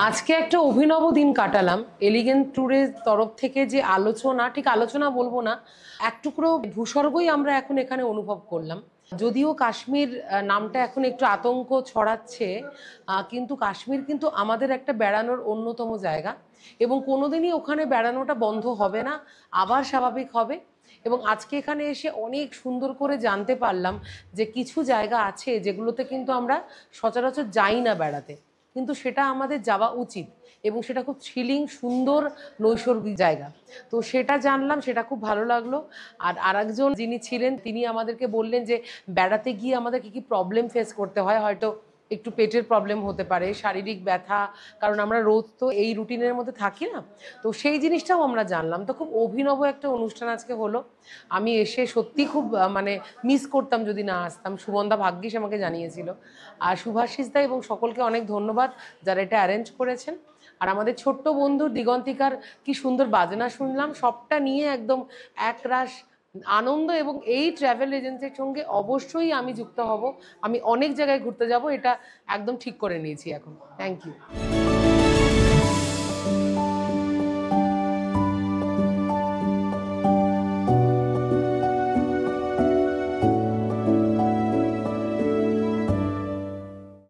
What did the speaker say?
আজকে একটা অভিনব দিন কাটালাম এলিগেন্ট ট্যুরের তরফ থেকে, যে আলোচনা, ঠিক আলোচনা বলবো না, এক টুকরো ভূস্বর্গই আমরা এখন এখানে অনুভব করলাম। যদিও কাশ্মীর নামটা এখন একটু আতঙ্ক ছড়াচ্ছে, কিন্তু কাশ্মীর কিন্তু আমাদের একটা বেড়ানোর অন্যতম জায়গা, এবং কোনোদিনই ওখানে বেড়ানোটা বন্ধ হবে না, আবার স্বাভাবিক হবে। এবং আজকে এখানে এসে অনেক সুন্দর করে জানতে পারলাম যে কিছু জায়গা আছে যেগুলোতে কিন্তু আমরা সচরাচর যাই না বেড়াতে, কিন্তু সেটা আমাদের যাওয়া উচিত, এবং সেটা খুব থ্রিলিং সুন্দর নৈসর্গিক জায়গা। তো সেটা জানলাম, সেটা খুব ভালো লাগলো। আর আরেকজন যিনি ছিলেন তিনি আমাদেরকে বললেন যে বেড়াতে গিয়ে আমাদের কী কী প্রবলেম ফেস করতে হয়, হয়তো একটু পেটের প্রবলেম হতে পারে, শারীরিক ব্যথা, কারণ আমরা রোজ তো এই রুটিনের মধ্যে থাকি না। তো সেই জিনিসটাও আমরা জানলাম। তো খুব অভিনব একটা অনুষ্ঠান আজকে হলো। আমি এসে সত্যি খুব মানে মিস করতাম যদি না আসতাম। সুমনদা ভাগ্যিস আমাকে জানিয়েছিল। আর শুভাশিসদা এবং সকলকে অনেক ধন্যবাদ যারা এটা অ্যারেঞ্জ করেছেন। আর আমাদের ছোট্ট বন্ধু দিগন্তিকার কি সুন্দর বাজনা শুনলাম, সবটা নিয়ে একদম একরাশ আনন্দ। এবং এই ট্রাভেল এজেন্সির সঙ্গে অবশ্যই আমি যুক্ত হব। আমি অনেক জায়গায় ঘুরতে যাব, এটা একদম ঠিক করে নিয়েছি এখন। Thank you.